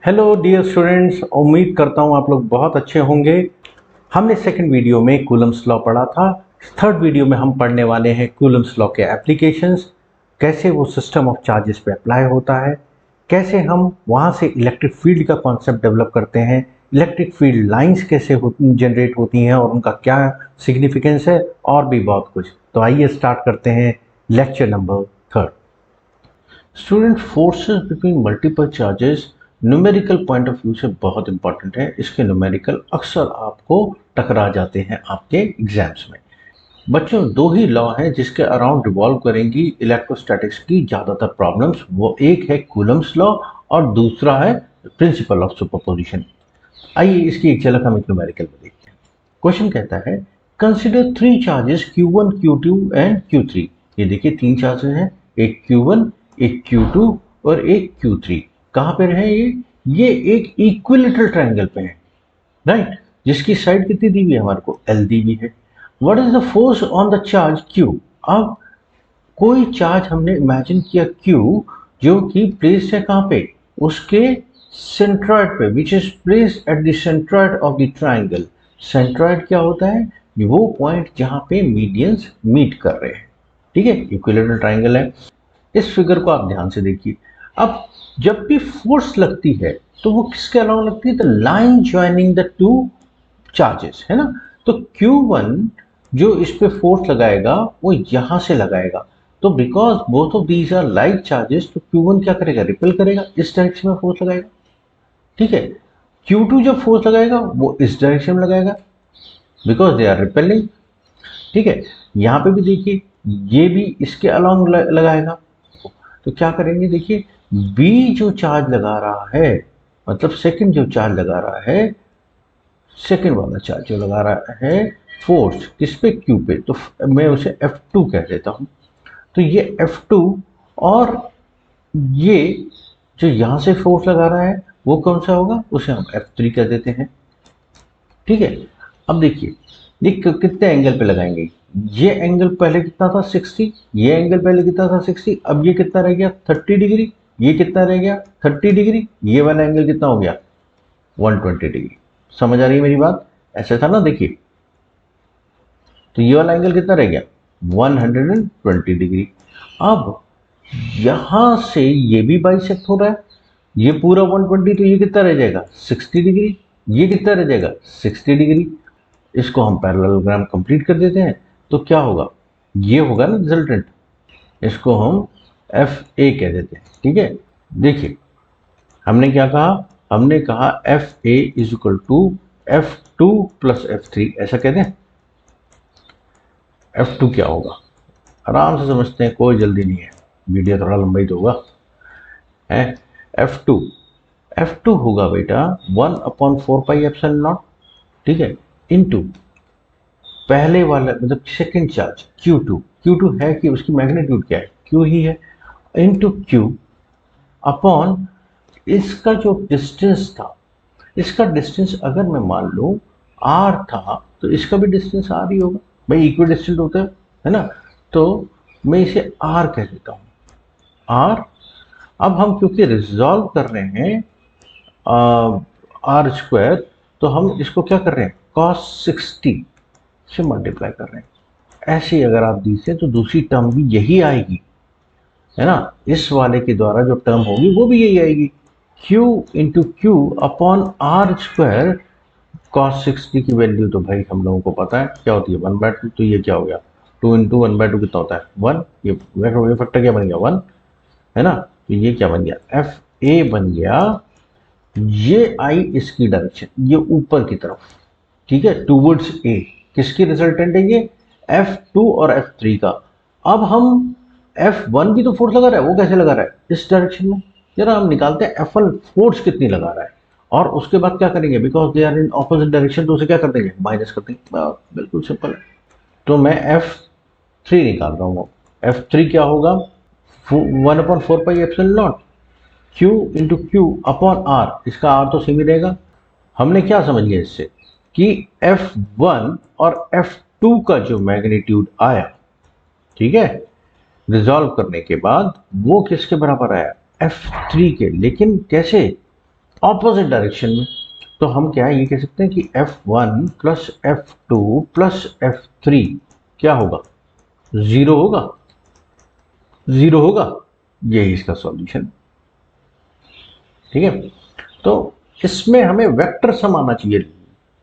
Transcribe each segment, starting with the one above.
Hello dear students, उम्मीद करता हूँ आप लोग बहुत अच्छे होंगे। हमने सेकंड वीडियो में कूलम्स लॉ पढ़ा था। थर्ड वीडियो में हम पढ़ने वाले हैं कूलम्स लॉ के एप्लीकेशंस, कैसे वो सिस्टम ऑफ चार्जेस पे अप्लाई होता है, कैसे हम वहाँ से इलेक्ट्रिक फील्ड का कॉन्सेप्ट डेवलप करते हैं, इलेक्ट्रिक फील्ड लाइंस कैसे जनरेट होती हैं और उनका क्या सिग्निफिकेंस है, और भी बहुत कुछ। तो आइए स्टार्ट करते हैं lecture number third. Student, forces between multiple charges numerical point of view से बहुत इंपॉर्टेंट है। इसके न्यूमेरिकल अक्सर आपको टकरा जाते हैं आपके एग्जाम्स में। बच्चों, दो ही लॉ हैं जिसके अराउंड रिवॉल्व करेंगी इलेक्ट्रोस्टैटिक्स की ज़्यादातर प्रॉब्लम्स। वो एक है कूलम्स लॉ और दूसरा है प्रिंसिपल ऑफ सुपरपोजिशन। आइए इसकी एक झलक हम एक न्यूमेरिकल में देखते हैं। क्वेश्चन कहता है consider three charges Q1, Q2 and Q3। ये देखिए तीन चार्जेस हैं, एक Q1, एक Q2 और एक Q3। कहाँ पे है ये एक इक्विलेटरल ट्रायंगल पे है, राइट, जिसकी साइड कितनी दी हुई है, हमारे को L दी हुई है। What is the force on the charge Q। अब कोई चार्ज हमने इमेजिन किया Q, जो कि प्लेस्ड है कहाँ पे, उसके सेंट्रॉइड पे, which is placed at the centroid of the triangle. Centroid क्या होता है, वो पॉइंट जहां पे मीडियंस मीट कर रहे हैं। ठीक है, इक्विलेटरल ट्रायंगल है। इस फिगर को आप ध्यान से देखिए। अब जब भी फोर्स लगती है तो वो किसके अलावा लगती है, the line joining the two charges, है ना। तो Q1 जो इस पे फोर्स लगाएगा वो यहां से लगाएगा। तो because both of these are like charges, तो Q1 क्या करेगा, रिपेल करेगा, इस डायरेक्शन में फोर्स लगाएगा। ठीक है, Q2 जब फोर्स लगाएगा वो इस डायरेक्शन में लगाएगा, बिकॉज दे आर रिपेलिंग। ठीक है, यहां पे भी देखिए ये भी इसके अलोंग लगाएगा। तो क्या करेंगे, देखिए बी जो चार्ज लगा रहा है, मतलब सेकंड जो चार्ज लगा रहा है, सेकंड वाला चार्ज जो लगा रहा है फोर्स किस पे, क्यू पे, तो मैं उसे F2 कह देता हूं। तो ये F2 और ये जो यहां से फोर्स लगा रहा है वो कौन सा होगा, उसे हम F3 कह देते हैं। ठीक है, अब देखिए ये कितने एंगल पे लगाएंगे। ये एंगल पहले कितना था 60, ये एंगल पहले कितना था 60, अब ये कितना रह गया 30 डिग्री, ये कितना रह गया 30 डिग्री, ये वाला एंगल कितना हो गया 120 डिग्री। समझ आ रही है मेरी बात, ऐसा था ना, देखिए तो ये वाला एंगल कितना रह गया 120 डिग्री। अब यहां से ये भी बाइसेक्ट हो रहा है, ये पूरा 120, तो ये कितना रह जाएगा 60 डिग्री, ये कितना रह जाएगा 60 डिग्री। इसको हम पैरेललोग्राम कंप्लीट कर देते हैं, तो क्या होगा, ये होगा ना रिजल्टेंट, इसको हम एफ ए कह देते हैं। ठीक है, देखिए हमने क्या कहा, हमने कहा F A is equal to F2 plus F3, ऐसा कहते हैं। F2 क्या होगा, आराम से समझते हैं, कोई जल्दी नहीं है, वीडियो थोड़ा लंबा ही तो होगा, है। F2 F2 होगा बेटा 1/4πε0, ठीक है, इनटू पहले वाला मतलब सेकंड चार्ज Q2 है कि उसकी मैग्नीट्यूड क्या है, Q ही है, इनटू Q अपॉन इसका जो डिस्टेंस था, इसका डिस्टेंस अगर मैं मान लूं R था तो इसका भी डिस्टेंस R ही होगा, भाई इक्वल डिस्टेंस होता है ना। तो मैं इसे R कह देता हूं, R। अब हम क्योंकि रिजॉल्व कर रहे हैं R स्क्वायर, तो हम इसको क्या कर रहे हैं, cos 60 से मल्टीप्लाई कर रहे हैं। ऐसे ही अगर आप दीजिए तो दूसरी टर्म भी यही आएगी, है ना, इस वाले के द्वारा जो टर्म होगी वो भी यही आएगी, Q into Q upon R square. cos 60 की वैल्यू तो भाई हम लोगों को पता है क्या होती है 1/2, तो ये क्या हो गया 2 इंटू 1/2 कितना होता है 1, ये फैक्टर क्या बन गया 1, है ना। तो ये क्या बन गया एफ ए बन गया, ये आई इसकी डायरेक्शन, ये ऊपर की तरफ, ठीक है, टूवर्ड्स ए। किसकी रिजल्टेंट है ये, F2 और F3 का। अब हम F1 भी तो फोर्स लगा रहा है, वो कैसे लगा रहा है इस डायरेक्शन में, जरा हम निकालते हैं F1 फोर्स कितनी लगा रहा है, और उसके बाद क्या करेंगे, because they are in opposite direction, तो उसे क्या कर देंगे, माइनस कर देंगे, बिल्कुल सिंपल है। तो मैं F3 निकाल रहा हूँ, F3 क्या होगा 1/4πε0 Q into Q upon R, इसका R तो सेम ही रहेगा। हमने क्या समझ लिया इससे कि F1 और F2 का जो मैग्नीट्यूड आया, ठीक है, रिजॉल्व करने के बाद वो किसके बराबर आया F3 के, लेकिन कैसे, ऑपोजिट डायरेक्शन में। तो हम क्या ये कह सकते हैं कि F1 plus F2 plus F3 क्या होगा, जीरो होगा, जीरो होगा। यही इसका सॉल्यूशन, ठीक है। तो इसमें हमें वेक्टर सम आना चाहिए।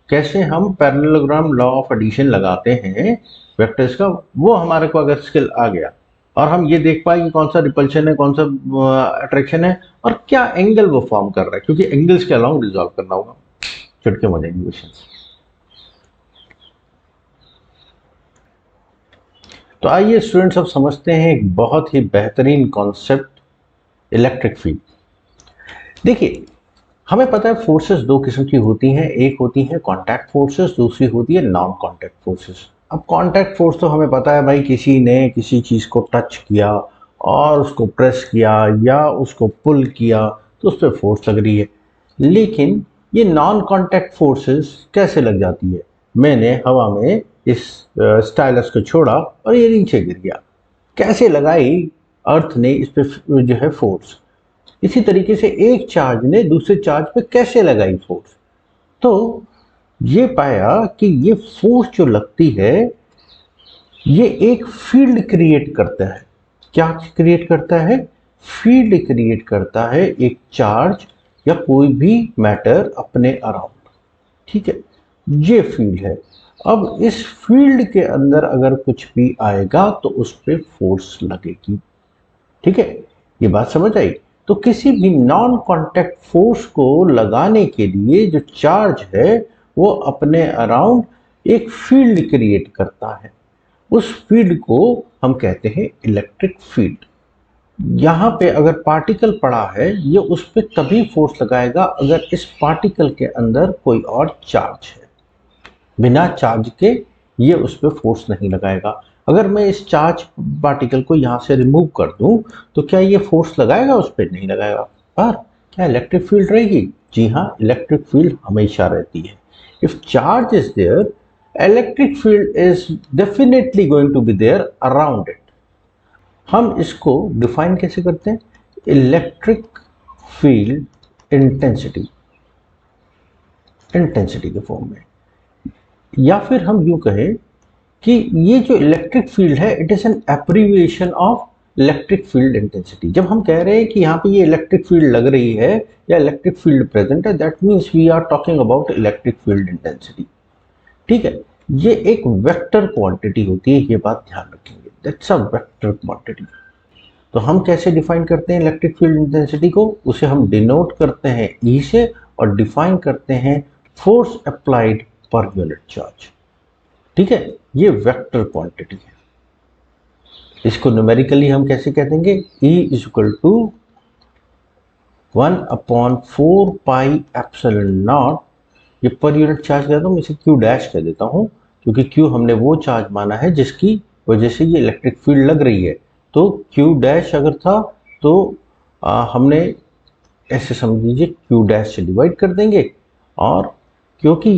कैसे हम पैरेललोग्राम लॉ ऑफ एडिशन लगाते हैं वेक्टर्स का, वो हमारे को अगर स्किल आ गया और हम ये देख पाए कि कौन सा रिपल्शन है, कौन सा अट्रैक्शन है और क्या एंगल वो फॉर्म कर रहा है, क्योंकि एंगल्स के अलाउंग रिजॉल्व करना होगा, चुटके में जाएंगे क्वेश्चन। तो आइए स्टूडेंट्स अब समझते हैं एक बहुत ही बेहतरीन कॉन्सेप्ट, इलेक्ट्रिक फील्ड। देखिए हमें पता है फोर्सेस दो किस्म की होती हैं, एक होती है कांटेक्ट फोर्सेस, दूसरी होती है नॉन कांटेक्ट फोर्सेस। अब कांटेक्ट फोर्स तो हमें पता है भाई, किसी ने किसी चीज़ को टच किया और उसको प्रेस किया या उसको पुल किया तो उस पर फोर्स लग रही है। लेकिन ये नॉन कांटेक्ट फोर्सेस कैसे लग जाती है, मैंने हवा में इस स्टाइलस को छोड़ा और ये नीचे गिर गया, कैसे लगाई अर्थ ने इस पे जो है फोर्स। इसी तरीके से एक चार्ज ने दूसरे चार्ज पे कैसे लगाई फोर्स। तो ये पाया कि ये फोर्स जो लगती है ये एक फील्ड क्रिएट करता है। क्या क्रिएट करता है, फील्ड क्रिएट करता है एक चार्ज या कोई भी मैटर अपने अराउंड, ठीक है, ये फील्ड है। अब इस फील्ड के अंदर अगर कुछ भी आएगा तो उस पर फोर्स लगेगी, ठीक है, ये बात समझ आई। तो किसी भी नॉन कांटेक्ट फोर्स को लगाने के लिए जो चार्ज है वो अपने अराउंड एक फील्ड क्रिएट करता है, उस फील्ड को हम कहते हैं इलेक्ट्रिक फील्ड। यहाँ पे अगर पार्टिकल पड़ा है ये उस पर तभी फोर्स लगाएगा अगर इस पार्टिकल के अंदर कोई और चार्ज है, बिना चार्ज के ये उस पर फोर्स नहीं लगाएगा। अगर मैं इस चार्ज पार्टिकल को यहाँ से रिमूव कर दूं तो क्या ये फोर्स लगाएगा, उस पर नहीं लगाएगा। पर क्या इलेक्ट्रिक फील्ड रहेगी, जी हाँ, इलेक्ट्रिक फील्ड हमेशा रहती है। If charge is there, electric field is definitely going to be there around it. हम इसको डिफाइन कैसे करते हैं, इलेक्ट्रिक फील्ड इंटेंसिटी, इंटेंसिटी के फॉर्म में, या फिर हम यूं कहें कि ये जो इलेक्ट्रिक फील्ड है it is an abbreviation of electric field intensity. जब हम कह रहे हैं कि यहाँ पे ये इलेक्ट्रिक फील्ड लग रही है या इलेक्ट्रिक फील्ड प्रेजेंट है, that means we are talking about electric field intensity, ठीक है। ये एक वेक्टर क्वांटिटी होती है, ये बात ध्यान रखेंगे, दैट्स अ वेक्टर क्वांटिटी। तो हम कैसे डिफाइन करते हैं इलेक्ट्रिक फील्ड इंटेंसिटी को, उसे हम डिनोट करते हैं ई से और डिफाइन करते हैं force applied per unit charge, ठीक है। ये वेक्टर क्वांटिटी है। इसको न्यूमेरिकली हम कैसे कह देंगे, E is equal to 1/4 pi epsilon nought, ये पर यूनिट चार्ज कहता हूँ, इसे Q डैश कह देता हूँ क्योंकि Q हमने वो चार्ज माना है जिसकी वजह से ये इलेक्ट्रिक फील्ड लग रही है। तो Q डैश अगर था तो हमने ऐसे समझ लीजिए Q डैश से डिवाइड कर देंगे, और क्योंकि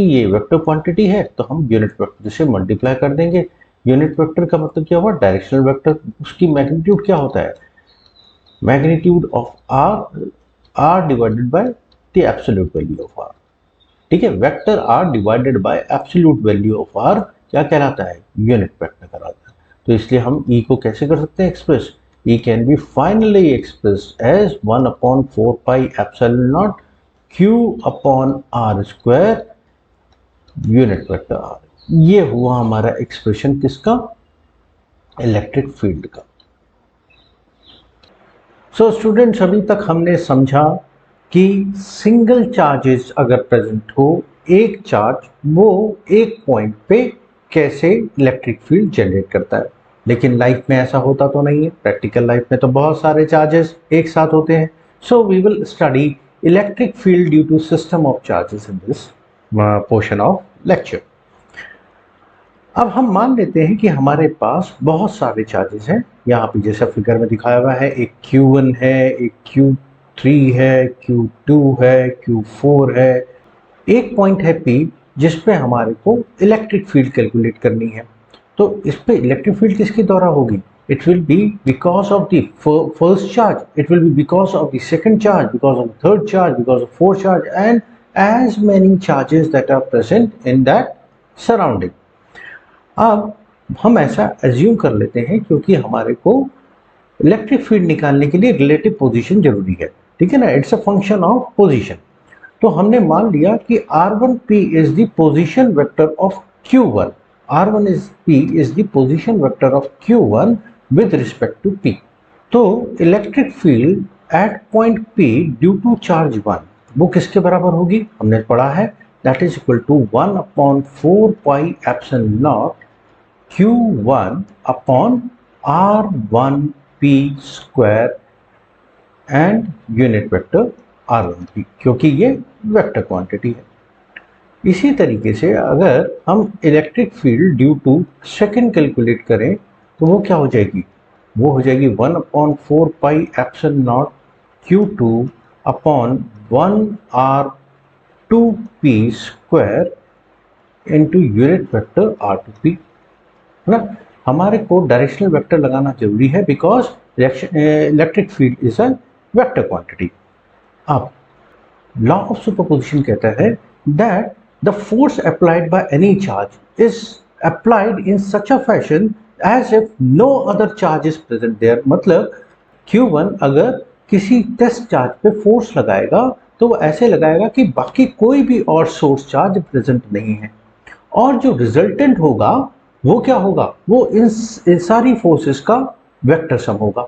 ये वेक्टर क्वांटिटी है तो हम यूनिट वेक्टर से मल्टीप्लाई कर देंगे। यूनिट वेक्टर का मतलब क्या हुआ, डायरेक्शनल वेक्टर। उसकी मैग्नीट्यूड क्या होता है, magnitude of r divided by the absolute value of r, ठीक है। Vector r divided by absolute value of r क्या कहलाता है, यूनिट वेक्टर कहलाता है। तो इसलिए हम E को कैसे कर सकते हैं express, E can be finally expressed as 1/4 pi epsilon nought Q upon r square unit vector r। ये हुआ हमारा एक्सप्रेशन किसका, इलेक्ट्रिक फील्ड का। सो स्टूडेंट्स अभी तक हमने समझा कि सिंगल चार्जेस अगर प्रेजेंट हो, एक चार्ज वो एक पॉइंट पे कैसे इलेक्ट्रिक फील्ड जनरेट करता है। लेकिन लाइफ में ऐसा होता तो नहीं है, प्रैक्टिकल लाइफ में तो बहुत सारे चार्जेस एक साथ होते हैं। So we will study electric field due to system of charges in this portion of lecture. अब हम मान लेते हैं कि हमारे पास बहुत सारे चार्जेस हैं, यहाँ पे जैसा फिगर में दिखाया हुआ है, एक Q1 है, एक Q3 है, Q2 है, Q4 है। एक पॉइंट है P जिस पे हमारे को इलेक्ट्रिक फील्ड कैलकुलेट करनी है। तो इस पे इलेक्ट्रिक फील्ड किसके द्वारा होगी, it will be because of the first charge, it will be because of the second charge, because of the third charge, because of fourth charge, and as many charges that are present in that surrounding. अब हम ऐसा assume कर लेते हैं क्योंकि हमारे को electric field निकालने के लिए रिलेटिव पोजीशन जरूरी है, ठीक है ना, it's a function of position. तो हमने मान लिया कि r1p is the position vector of q1, r1p is the position vector of q1 with respect to p। तो electric field at point p due to charge 1 वो किसके बराबर होगी, हमने पढ़ा है, that is equal to 1/4 pi epsilon naught q1 upon r1p square and unit vector r1p, क्योंकि ये वेक्टर क्वांटिटी है। इसी तरीके से अगर हम electric field due to second calculate करें तो वो क्या हो जाएगी, वो हो जाएगी 1/4 pi epsilon not q2 upon 1r2p square into unit vector r2p, है ना। हमारे को डायरेक्शनल वेक्टर लगाना जरूरी है because electric field is a vector quantity. अब लॉ ऑफ सुपरपोजिशन कहता है that the force applied by any charge is applied in such a fashion as if no other charge is present there. मतलब Q1 अगर किसी test charge पे force लगाएगा तो वो ऐसे लगाएगा कि बाकी कोई भी और सोर्स चार्ज प्रेजेंट नहीं है, और जो रिजल्टेंट होगा वो क्या होगा, वो इन सारी फोर्सेस का वेक्टर सम होगा।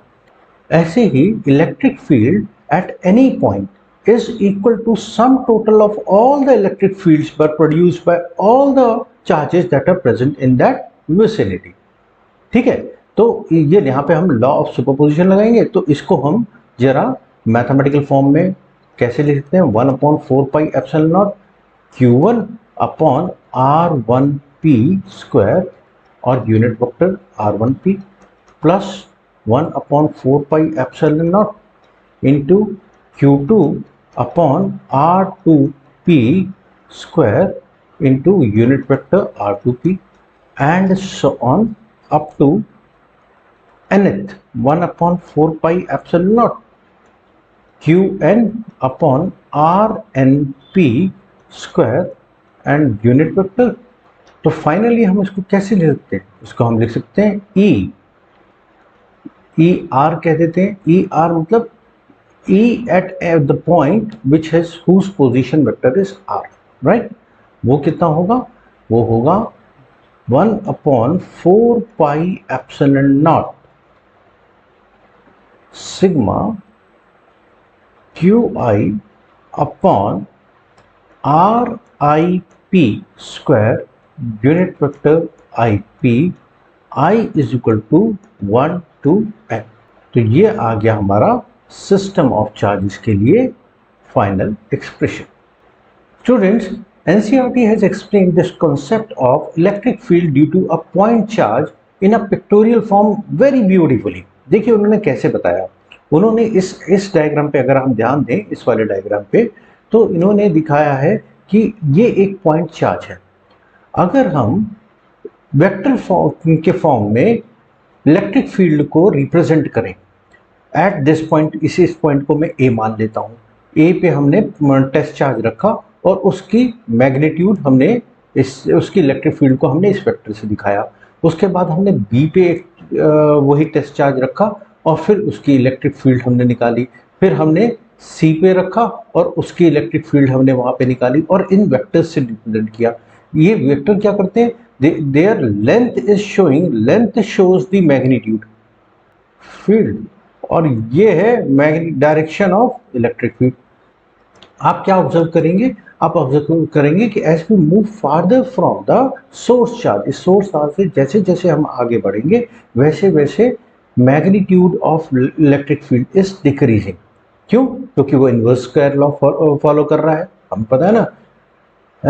ऐसे ही electric field at any point is equal to sum total of all the electric fields but produced by all the charges that are present in that vicinity, ठीक है। तो ये यहाँ पे हम लॉ ऑफ सुपरपोजिशन लगाएंगे, तो इसको हम जरा मैथमेटिकल फॉर्म में कैसे लिख सकते हैं, 1/4 pi epsilon naught q1 upon r1p square और unit vector r1p plus 1/4 pi epsilon naught into q2 upon r2p square into unit vector r2p and so on up to nth 1/4 pi epsilon naught qn upon rnp square and unit vector. तो finally हम इसको कैसे लिख सकते हैं, इसको हम लिख सकते हैं ई आर कह देते हैं। ई आर मतलब E at the point which has whose position vector is R, right. वो कितना होगा, वो होगा 1/4 pi epsilon naught sigma qi upon R I P square unit vector I P, I is equal to 1 to n। तो ये आ गया हमारा system of charges के लिए final expression. Students, NCERT has explained this concept of electric field due to a point charge in a pictorial form very beautifully। देखिए उन्होंने कैसे बताया, उन्होंने इस डायग्राम पे अगर हम ध्यान दें, इस वाले डायग्राम पे, तो इन्होंने दिखाया है कि ये एक पॉइंट चार्ज है। अगर हम वेक्टर फॉर्म के फॉर्म में इलेक्ट्रिक फील्ड को रिप्रेजेंट करें एट दिस पॉइंट, इस पॉइंट को मैं ए मान लेता हूँ, ए पे हमने टेस्ट चार्ज रखा और उसकी मैग्नीट्यूड हमने उसकी इलेक्ट्रिक फील्ड को हमने इस वेक्टर से दिखाया। उसके बाद हमने बी पे वही टेस्ट चार्ज रखा और फिर उसकी इलेक्ट्रिक फील्ड हमने निकाली, फिर हमने सी पे रखा और उसकी इलेक्ट्रिक फील्ड हमने वहाँ पे निकाली और इन वेक्टर्स से रिप्रेजेंट किया। ये वेक्टर क्या करते हैं, their length is showing, length shows the magnitude field, और ये है डायरेक्शन ऑफ इलेक्ट्रिक फील्ड। आप क्या ऑब्जर्व करेंगे, आप ऑब्जर्व करेंगे कि as we move farther from the source charge, इस सोर्स चार्ज से जैसे जैसे हम आगे बढ़ेंगे वैसे वैसे magnitude of electric field is decreasing. क्यों, क्योंकि वो इनवर्स स्क्वायर लॉ फॉलो कर रहा है, हमें पता है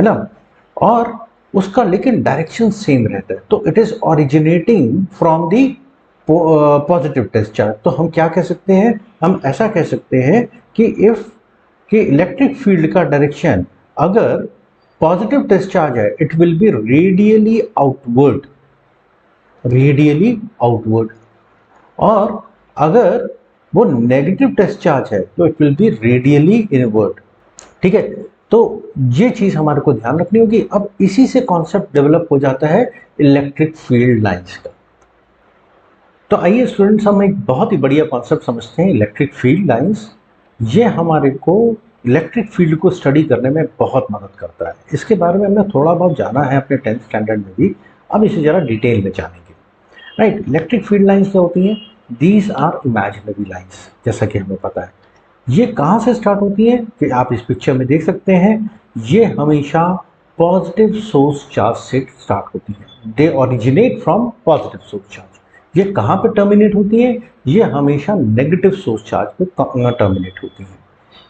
ना। और उसका लेकिन डायरेक्शन सेम रहता है, तो it is originating from the positive test charge. तो हम क्या कह सकते हैं, हम ऐसा कह सकते हैं कि इलेक्ट्रिक फील्ड का डायरेक्शन अगर पॉजिटिव टेस्ट चार्ज है, it will be radially outward, और अगर वो नेगेटिव डिस्चार्ज है तो it will be radially inward. ठीक है, तो ये चीज हमारे को ध्यान रखनी होगी। अब इसी से कॉन्सेप्ट डेवलप हो जाता है इलेक्ट्रिक फील्ड लाइंस का। तो आइए स्टूडेंट्स, हम एक बहुत ही बढ़िया कॉन्सेप्ट समझते हैं इलेक्ट्रिक फील्ड लाइंस। ये हमारे को इलेक्ट्रिक फील्ड को स्टडी करने में बहुत मदद करता है। इसके बारे में हमने थोड़ा बहुत जाना है अपने 10th स्टैंडर्ड में भी, अब इसे जरा डिटेल में जानेंगे। राइट, इलेक्ट्रिक फील्ड लाइंस क्या होती हैं? दीज आर इमेजिनरी लाइंस, जैसा कि हमें पता है। ये कहाँ से स्टार्ट होती हैं कि आप इस पिक्चर में देख सकते हैं। ये हमेशा पॉजिटिव सोर्स चार्ज से स्टार्ट होती है। दे originate from positive source charge. ये कहाँ पे टर्मिनेट होती है? ये हमेशा नेगेटिव सोर्स चार्ज पे टर्मिनेट होती हैं।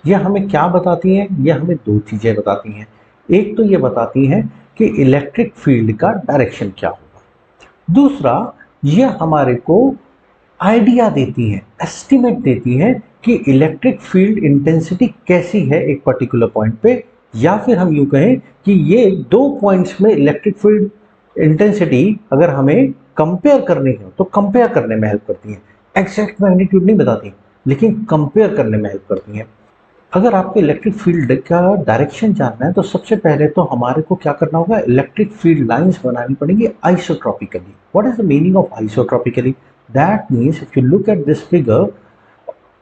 ये हमें क्या बताती हैं? ये हमें दो चीजें बताती हैं। एक तो ये बताती हैं कि इलेक्ट्रिक फील्ड का डायरेक्शन क्या होगा। दूसरा, ये हमारे को आइडिया देती है, एस्टिमेट देती है कि इलेक्ट्रिक फील्ड इंटेंसिटी कैसी है एक पर्टिकुलर पॉइंट पे, या फिर हम यूं कहें कि ये दो पॉइंट्स में इलेक्ट्रिक फील्ड इंटेंसिटी अगर हमें कंपेयर करनी हो तो कंपेयर करने में हेल्प करती है। एग्जैक्ट मैग्नीट्यूड नहीं बताती, लेकिन कंपेयर करने में हेल्प करती है। अगर आपको इलेक्ट्रिक फील्ड का डायरेक्शन जानना है तो सबसे पहले तो हमारे को क्या करना होगा? इलेक्ट्रिक फील्ड लाइंस बनानी पड़ेगी isotropically. What is the meaning of isotropically? That means if you look at this figure,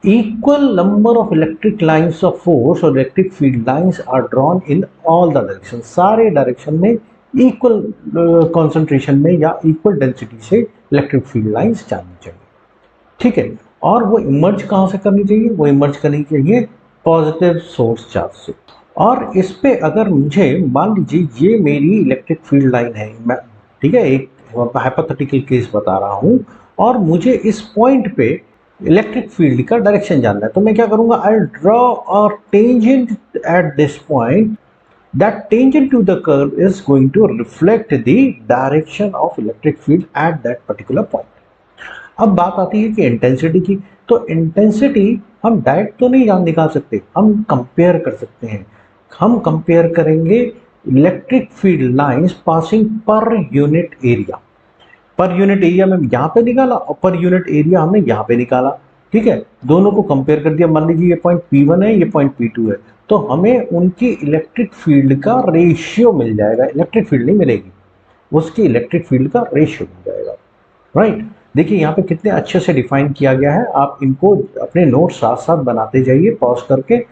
equal number of electric lines of force or electric field lines are drawn in all the directions। सारे direction में equal concentration में या equal density से electric field lines जानी चाहिए। ठीक है, और वो इमर्ज कहाँ से करनी चाहिए? वो इमर्ज करनी चाहिए पॉजिटिव सोर्स चार्ज से। और इस पे अगर मुझे मान लीजिए ये मेरी इलेक्ट्रिक फील्ड लाइन है, मैं ठीक है एक हाइपोथेटिकल केस बता रहा हूँ, और मुझे इस पॉइंट पे इलेक्ट्रिक फील्ड का डायरेक्शन जानना है, तो मैं क्या करूंगा? I draw a tangent at this point. That tangent to the curve is going to reflect the direction of electric field at that particular point. अब बात आती है कि इंटेंसिटी की। तो इंटेंसिटी हम डायरेक्ट तो नहीं जान निकाल सकते, हम कंपेयर कर सकते हैं। हम कंपेयर करेंगे electric field lines passing per unit area. Per unit area में यहाँ पे निकाला और पर यूनिट एरिया हमने यहाँ पे निकाला। ठीक है, दोनों को कंपेयर कर दिया। मान लीजिए ये पॉइंट P1 है, ये पॉइंट P2 है, तो हमें उनकी इलेक्ट्रिक फील्ड का रेशियो मिल जाएगा। इलेक्ट्रिक फील्ड नहीं मिलेगी, उसकी इलेक्ट्रिक फील्ड का रेशियो मिल जाएगा। राइट, देखिए यहाँ पे कितने अच्छे से डिफाइन किया गया है। आप इनको अपने नोट साथ साथ बनाते जाइए पॉज करके,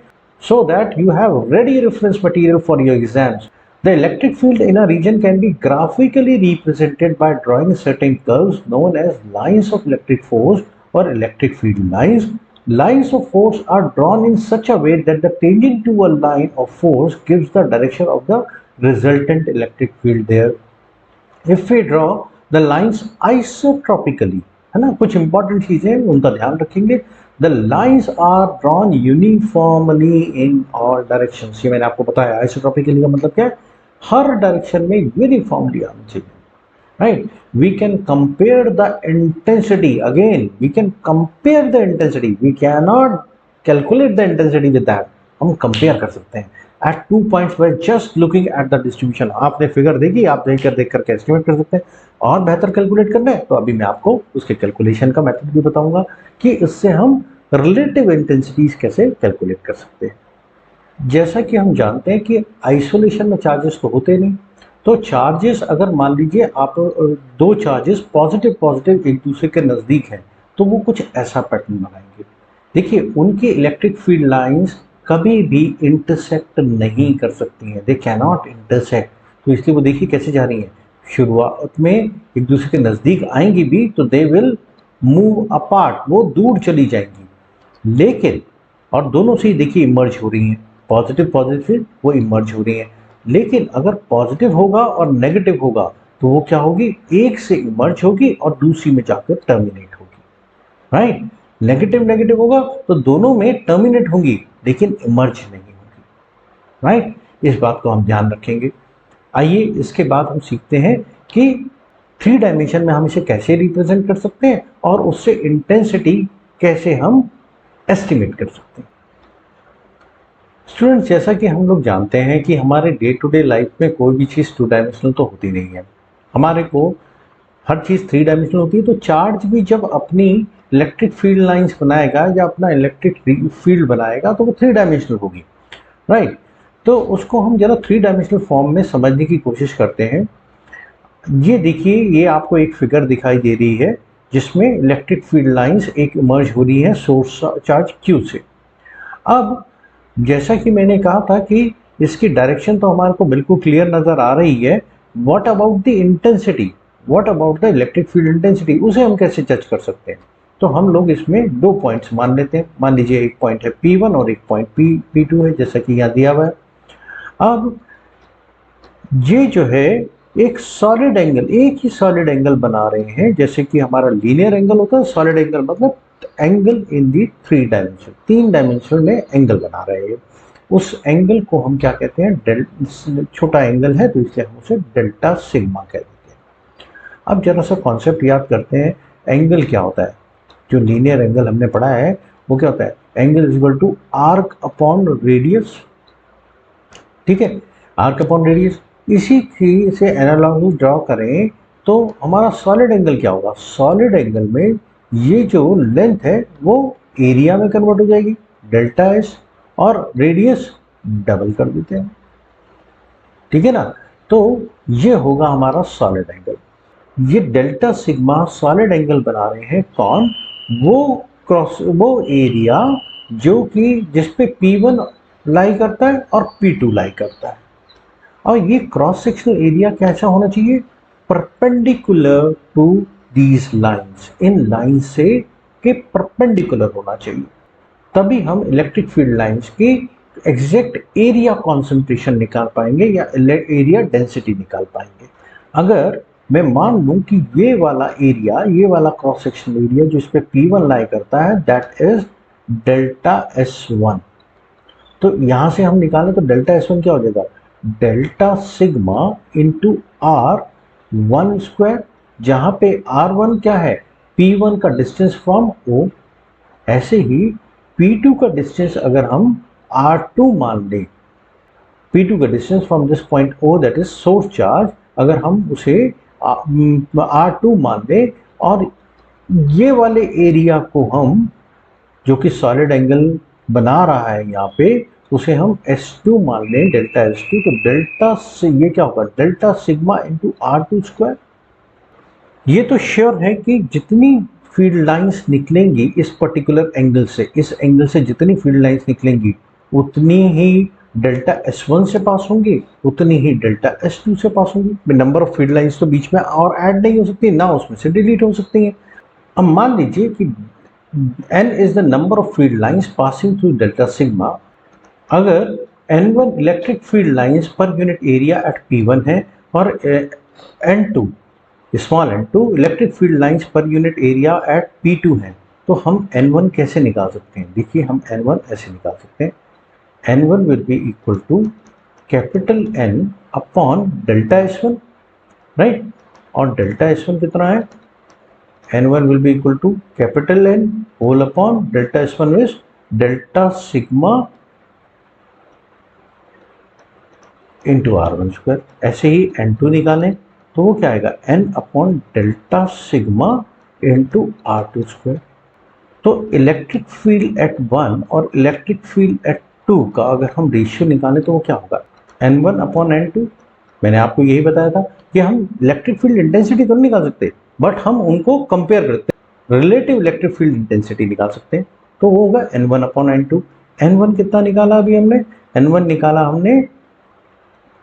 so that you have ready reference material for your exams. The electric field in a region can be graphically represented by drawing certain curves known as lines of electric force or electric field lines. Lines of force are drawn in such a way that the tangent to a line of force gives the direction of the resultant electric field there. If we draw the lines isotropically, है ना, कुछ important चीजें उनका ध्यान रखेंगे। The lines are drawn uniformly in all directions. ये मैंने आपको बताया आइसोट्रॉपिकली का मतलब क्या है? हर डायरेक्शन में यूनिफॉर्मली आना चाहिए। Right, we can compare the intensity. Again we can compare the intensity, we can not calculate the intensity with that. हम कंपेयर कर सकते हैं at 2 points by just looking at the distribution। आपने figure देखी, आप देख करके एस्टिमेट कर सकते हैं। और बेहतर कैलकुलेट करना है तो अभी मैं आपको उसके कैलकुलेशन का मेथड भी बताऊंगा कि इससे हम रिलेटिव इंटेंसिटीज कैसे कैलकुलेट कर सकते हैं। जैसा कि हम जानते हैं कि आइसोलेशन में चार्जेस तो होते नहीं, तो चार्जेस अगर मान लीजिए आप दो चार्जेस पॉजिटिव पॉजिटिव एक दूसरे के नज़दीक हैं तो वो कुछ ऐसा पैटर्न बनाएंगे। देखिए उनकी इलेक्ट्रिक फील्ड लाइंस कभी भी इंटरसेक्ट नहीं कर सकती हैं, दे कैन नॉट इंटरसेक्ट। तो इसलिए वो देखिए कैसे जा रही हैं, शुरुआत में एक दूसरे के नज़दीक आएंगी भी तो दे विल मूव अपार्ट, वो दूर चली जाएंगी। लेकिन और दोनों से ही देखिए इमर्ज हो रही हैं, पॉजिटिव पॉजिटिव वो इमर्ज हो रही हैं। लेकिन अगर पॉजिटिव होगा और नेगेटिव होगा तो वो क्या होगी? एक से इमर्ज होगी और दूसरी में जाकर टर्मिनेट होगी। राइट, नेगेटिव नेगेटिव होगा तो दोनों में टर्मिनेट होंगी लेकिन इमर्ज नहीं होगी। राइट, इस बात को हम ध्यान रखेंगे। आइए इसके बाद हम सीखते हैं कि 3 डायमेंशन में हम इसे कैसे रिप्रेजेंट कर सकते हैं और उससे इंटेंसिटी कैसे हम एस्टिमेट कर सकते हैं। स्टूडेंट्स, जैसा कि हम लोग जानते हैं कि हमारे डे टू डे लाइफ में कोई भी चीज़ 2 डायमेंशनल तो होती नहीं है। हमारे को हर चीज़ 3 डायमेंशनल होती है। तो चार्ज भी जब अपनी इलेक्ट्रिक फील्ड लाइंस बनाएगा या अपना इलेक्ट्रिक फील्ड बनाएगा तो वो 3 डायमेंशनल होगी, राइट। तो उसको हम जरा 3 डायमेंशनल फॉर्म में समझने की कोशिश करते हैं। ये देखिए, ये आपको एक फिगर दिखाई दे रही है जिसमें इलेक्ट्रिक फील्ड लाइंस एक इमर्ज हो रही है सोर्स चार्ज Q से। अब जैसा कि मैंने कहा था कि इसकी डायरेक्शन तो हमारे को बिल्कुल क्लियर नजर आ रही है। What about the intensity, what about the electric field intensity, उसे हम कैसे जज कर सकते हैं? तो हम लोग इसमें 2 पॉइंट्स मान लेते हैं। मान लीजिए एक पॉइंट है P1 और एक पॉइंट P2 है, जैसा कि यहाँ दिया हुआ है। अब ये जो है एक सॉलिड एंगल, एक ही सॉलिड एंगल बना रहे हैं, जैसे कि हमारा लीनियर एंगल होता है। सॉलिड एंगल मतलब angle in the 3 dimension, 3 dimension में एंगल बना रहे हैं। उस एंगल को हम क्या कहते हैं? छोटा एंगल है तो इसलिए हम उसे डेल्टा सिग्मा कहते हैं। अब जरा सा कॉन्सेप्ट याद करते हैं, एंगल क्या होता है? जो लीनियर एंगल हमने पढ़ा है वो क्या होता है? Angle is equal to arc upon radius, ठीक है, आर्क अपॉन रेडियस। इसी की से एनालॉजी ड्रॉ करें तो हमारा सॉलिड एंगल क्या होगा? सॉलिड एंगल में ये जो लेंथ है वो एरिया में कन्वर्ट हो जाएगी, डेल्टा एस, और रेडियस डबल कर देते हैं, ठीक है ना। तो ये होगा हमारा सॉलिड एंगल। ये डेल्टा सिग्मा सॉलिड एंगल बना रहे हैं कौन? वो एरिया जो कि जिसपे P1 लाई करता है और P2 लाई करता है। और ये क्रॉस सेक्शनल एरिया कैसा होना चाहिए? परपेंडिकुलर टू दीज लाइंस, इन लाइन से के परपेंडिकुलर होना चाहिए, तभी हम इलेक्ट्रिक फील्ड लाइंस की एग्जैक्ट एरिया कॉन्सेंट्रेशन निकाल पाएंगे या एरिया डेंसिटी निकाल पाएंगे। अगर मैं मान लूं कि ये वाला एरिया, ये वाला क्रॉस सेक्शनल एरिया जो इस पे P1 लाई करता है, दैट इज डेल्टा S1। तो यहां से हम निकालें तो डेल्टा S1 क्या हो जाएगा? Delta sigma into R1 square, जहां पे R1 क्या है? P1 का डिस्टेंस फ्रॉम O। ऐसे ही P2 का डिस्टेंस अगर हम R2 मान लें, P2 का distance from this point O that is source charge, अगर हम उसे R2 मान लें, और ये वाले एरिया को हम, जो कि सॉलिड एंगल बना रहा है यहाँ पे, उसे हम S2 मान लें, डेल्टा S2, तो डेल्टा से ये क्या होगा? Delta sigma into R2 square. ये तो श्योर है कि जितनी फील्ड लाइंस निकलेंगी इस पर्टिकुलर एंगल से, इस एंगल से जितनी फील्ड लाइंस निकलेंगी उतनी ही डेल्टा S1 से पास होंगी, उतनी ही डेल्टा S2 से पास होंगी। नंबर ऑफ फील्ड लाइंस तो बीच में और ऐड नहीं हो सकती, ना उसमें से डिलीट हो सकती हैं। अब मान लीजिए कि n is the number of field lines passing through delta sigma। अगर n1 electric field lines per unit area at P1 है और n2 small n2 electric field lines per unit area at P2 है, तो हम n1 कैसे निकाल सकते हैं? देखिए, हम n1 ऐसे निकाल सकते हैं, n1 will be equal to capital N upon delta S1, right. और डेल्टा S1 कितना है? n1 will be equal to capital N whole upon delta S1 is delta sigma into R1 square. ऐसे ही n2 निकालें तो वो क्या आएगा? n upon delta sigma into R2 square. तो इलेक्ट्रिक फील्ड एट 1 और इलेक्ट्रिक फील्ड एट 2 का अगर हम रेशियो निकालें तो वो क्या होगा? n1 upon n2। मैंने आपको यही बताया था कि हम इलेक्ट्रिक फील्ड इंटेंसिटी तो नहीं निकाल सकते, बट हम उनको कंपेयर करते हैं, रिलेटिव इलेक्ट्रिक फील्ड इंटेंसिटी निकाल सकते हैं। तो वो होगा n1 अपॉन n2। n1 कितना निकाला अभी हमने? n1 निकाला हमने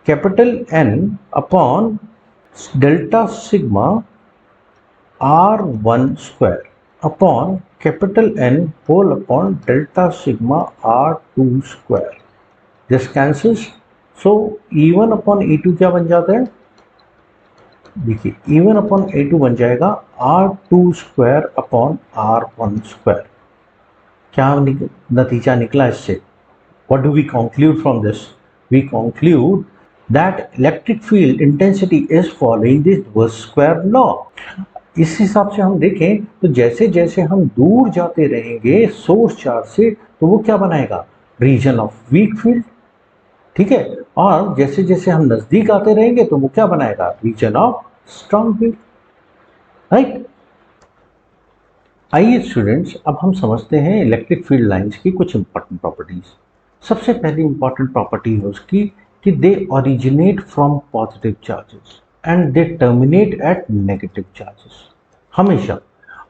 capital N upon delta sigma R1 square upon capital N whole upon delta sigma R2 square. This cancels, so E1 अपॉन E2 क्या बन जाता है? देखिए, E1 अपॉन A2 बन जाएगा R2 square upon R1 square. क्या नतीजा निकला इससे? What do we conclude from this? We conclude that electric field intensity is following the Gauss square law। इस हिसाब से हम देखें तो जैसे जैसे हम दूर जाते रहेंगे सोर्स चार्ज से, तो वो क्या बनाएगा? रीजन ऑफ वीक फील्ड, ठीक है। और जैसे जैसे हम नजदीक आते रहेंगे तो वो क्या बनाएगा? Region of strong field, right. आइए स्टूडेंट्स, अब हम समझते हैं इलेक्ट्रिक फील्ड लाइंस की कुछ इंपॉर्टेंट प्रॉपर्टीज। सबसे पहली इंपॉर्टेंट प्रॉपर्टी है उसकी कि दे originate from positive charges and they terminate at negative charges, हमेशा।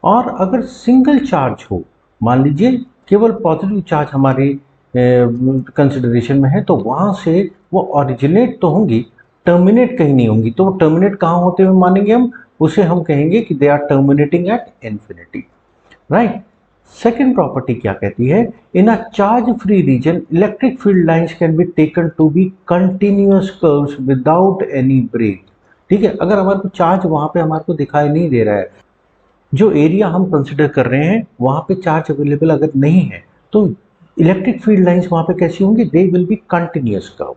और अगर सिंगल चार्ज हो, मान लीजिए केवल पॉजिटिव चार्ज हमारे कंसिडरेशन में है, तो वहां से वो ओरिजिनेट तो होंगी, टर्मिनेट कहीं नहीं होंगी। तो वो टर्मिनेट कहाँ होते हुए मानेंगे हम? उसे हम कहेंगे कि they are terminating at infinity, right. Second property क्या कहती है? In a charge free region electric field lines can be taken to be continuous curves without any break. ठीक है, अगर हमारे को चार्ज वहां पे हमारे को दिखाई नहीं दे रहा है, जो एरिया हम कंसिडर कर रहे हैं वहां पे चार्ज अवेलेबल अगर नहीं है, तो इलेक्ट्रिक फील्ड लाइंस वहां पे कैसी होंगी? They will be continuous curve,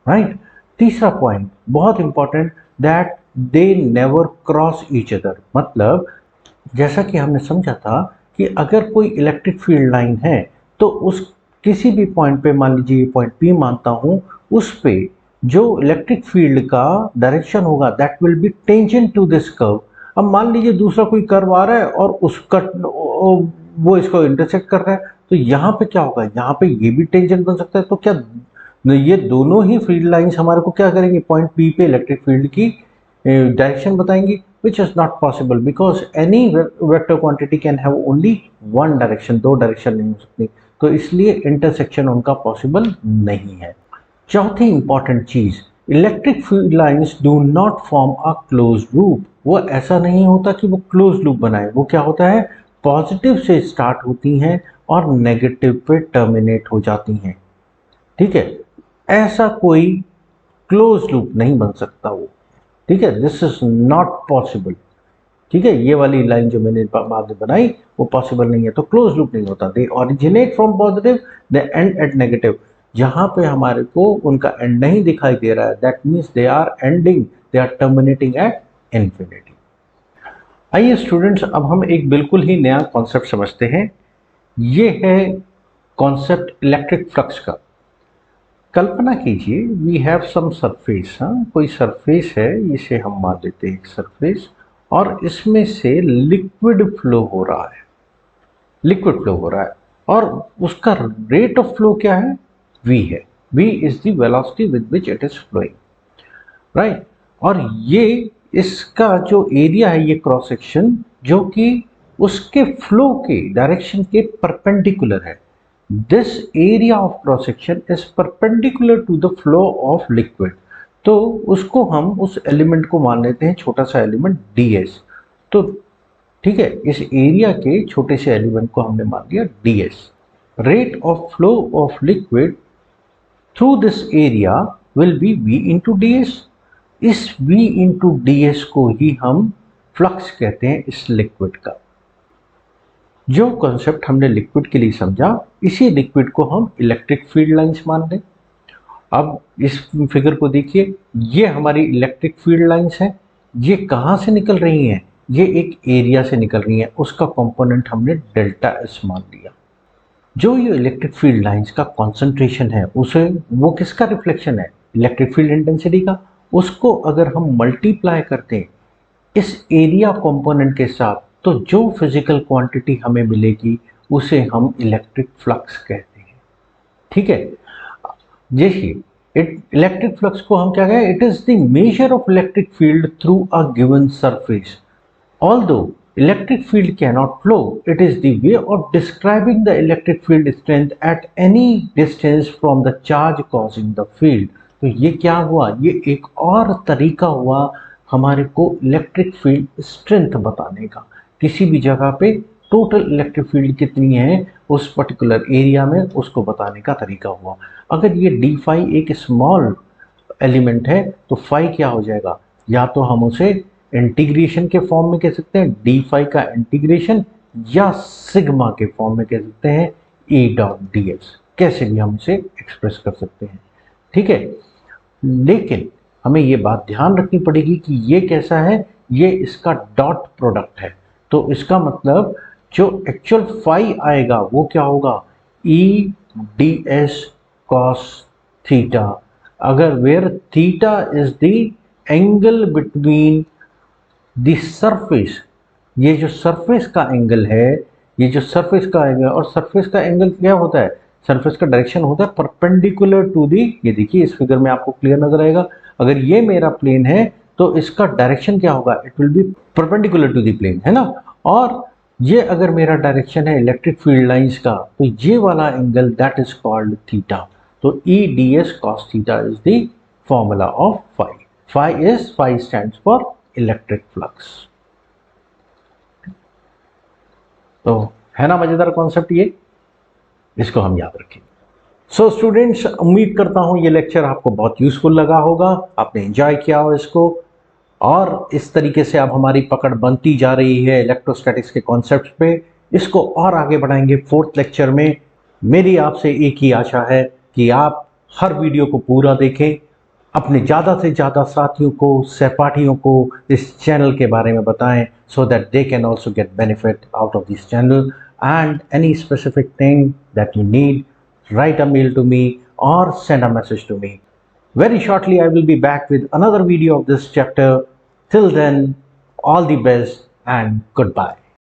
right. तीसरा पॉइंट बहुत important, that they never cross each other. मतलब जैसा कि हमने समझा था कि अगर कोई इलेक्ट्रिक फील्ड लाइन है तो उस किसी भी पॉइंट पे, मान लीजिए पॉइंट पी मानता हूं, उस पे जो इलेक्ट्रिक फील्ड का डायरेक्शन होगा that will be tangent to this curve. अब मान लीजिए दूसरा कोई कर्व आ रहा है और उसका वो इसको इंटरसेक्ट कर रहा है, तो यहाँ पे क्या होगा? यहाँ पे ये भी टेंजेंट बन सकता है। तो क्या ये दोनों ही फील्ड लाइंस हमारे को क्या करेंगे? पॉइंट पी पे इलेक्ट्रिक फील्ड की डायरेक्शन बताएंगे, which is not possible because any vector quantity can have only one direction, दो डायरेक्शन नहीं हो सकती। तो इसलिए इंटरसेक्शन उनका पॉसिबल नहीं है। चौथी इंपॉर्टेंट चीज, electric field lines do not form a close loop. वो ऐसा नहीं होता कि वो क्लोज लूप बनाए। वो क्या होता है? पॉजिटिव से स्टार्ट होती हैं और नेगेटिव पे टर्मिनेट हो जाती हैं। ठीक है, ऐसा कोई क्लोज लूप नहीं बन सकता वो। ठीक है, दिस इज नॉट पॉसिबल। ठीक है, ये वाली लाइन जो मैंने बाद में बनाई वो पॉसिबल नहीं है। तो क्लोज लूप नहीं होता। They originate from positive, they end at negative. जहां पे हमारे को उनका एंड नहीं दिखाई दे रहा है, that means they are ending, they are terminating at infinity. आइए स्टूडेंट्स, अब हम एक बिल्कुल ही नया कॉन्सेप्ट समझते हैं। ये है कॉन्सेप्ट इलेक्ट्रिक फ्लक्स का। कल्पना कीजिए वी हैव सम सरफेस। हाँ, कोई सरफेस है, इसे हम मान लेते हैं एक सरफेस, और इसमें से लिक्विड फ्लो हो रहा है। लिक्विड फ्लो हो रहा है और उसका रेट ऑफ फ्लो क्या है? v है। v is the velocity with which it is flowing, right. और ये इसका जो एरिया है, ये क्रॉस सेक्शन, जो कि उसके फ्लो के डायरेक्शन के परपेंडिकुलर है। This area of cross section is perpendicular to the flow of liquid. तो उसको हम उस एलिमेंट को मान लेते हैं छोटा सा एलिमेंट ds। तो ठीक है, इस एरिया के छोटे से एलिमेंट को हमने मान लिया ds। Rate of flow of liquid through this area will be v into ds। इस v इंटू ds को ही हम फ्लक्स कहते हैं इस लिक्विड का। जो कॉन्सेप्ट हमने लिक्विड के लिए समझा, इसी लिक्विड को हम इलेक्ट्रिक फील्ड लाइंस मान लें। अब इस फिगर को देखिए, ये हमारी इलेक्ट्रिक फील्ड लाइंस हैं। ये कहाँ से निकल रही हैं? ये एक एरिया से निकल रही हैं। उसका कंपोनेंट हमने डेल्टा एस मान लिया। जो ये इलेक्ट्रिक फील्ड लाइंस का कॉन्सेंट्रेशन है, उसे वो किसका रिफ्लेक्शन है? इलेक्ट्रिक फील्ड इंटेंसिटी का। उसको अगर हम मल्टीप्लाई करते हैं इस एरिया कंपोनेंट के साथ, तो जो फिजिकल क्वांटिटी हमें मिलेगी उसे हम इलेक्ट्रिक फ्लक्स कहते हैं। ठीक है, देखिए इलेक्ट्रिक फ्लक्स को हम क्या कहें? It is the measure of electric field through a given surface. Although electric field cannot flow, it is the way of describing the electric field strength at any distance from the charge causing the field. तो ये क्या हुआ? ये एक और तरीका हुआ हमारे को इलेक्ट्रिक फील्ड स्ट्रेंथ बताने का। किसी भी जगह पे टोटल इलेक्ट्रिक फील्ड कितनी है उस पर्टिकुलर एरिया में, उसको बताने का तरीका हुआ। अगर ये डी फाई एक स्मॉल एलिमेंट है तो फाई क्या हो जाएगा? या तो हम उसे इंटीग्रेशन के फॉर्म में कह सकते हैं डी फाई का इंटीग्रेशन, या सिग्मा के फॉर्म में कह सकते हैं ई डॉट डी एस। कैसे भी हम इसे एक्सप्रेस कर सकते हैं। ठीक है, लेकिन हमें ये बात ध्यान रखनी पड़ेगी कि ये कैसा है? ये इसका डॉट प्रोडक्ट है। तो इसका मतलब जो एक्चुअल फाई आएगा वो क्या होगा? E D S cos theta. अगर where theta is the angle between the surface ये जो सरफेस का एंगल है, ये जो सरफेस का एंगल, और सरफेस का एंगल क्या होता है, सरफेस का डायरेक्शन होता है परपेंडिकुलर टू दी, ये देखिए इस फिगर में आपको क्लियर नजर आएगा, अगर ये मेरा प्लेन है तो इसका डायरेक्शन क्या होगा, it will be perpendicular to the plane, है ना। और ये अगर मेरा डायरेक्शन है इलेक्ट्रिक फील्ड लाइंस का, तो ये वाला angle that is called theta. तो E D S cos theta is the formula of phi. Phi stands for electric flux. तो है ना मजेदार कॉन्सेप्ट ये, इसको हम याद रखें। सो स्टूडेंट्स, उम्मीद करता हूं ये लेक्चर आपको बहुत यूजफुल लगा होगा, आपने एंजॉय किया हो इसको, और इस तरीके से अब हमारी पकड़ बनती जा रही है इलेक्ट्रोस्टैटिक्स के कॉन्सेप्ट्स पे। इसको और आगे बढ़ाएंगे फोर्थ लेक्चर में। मेरी आपसे एक ही आशा है कि आप हर वीडियो को पूरा देखें, अपने ज़्यादा से ज़्यादा साथियों को, सहपाठियों को इस चैनल के बारे में बताएं, so that they can also get benefit out of this channel. And any specific thing that you need, write a mail to me or send a message to me. Very shortly I will be back with another video of this chapter. Till then, all the best and goodbye.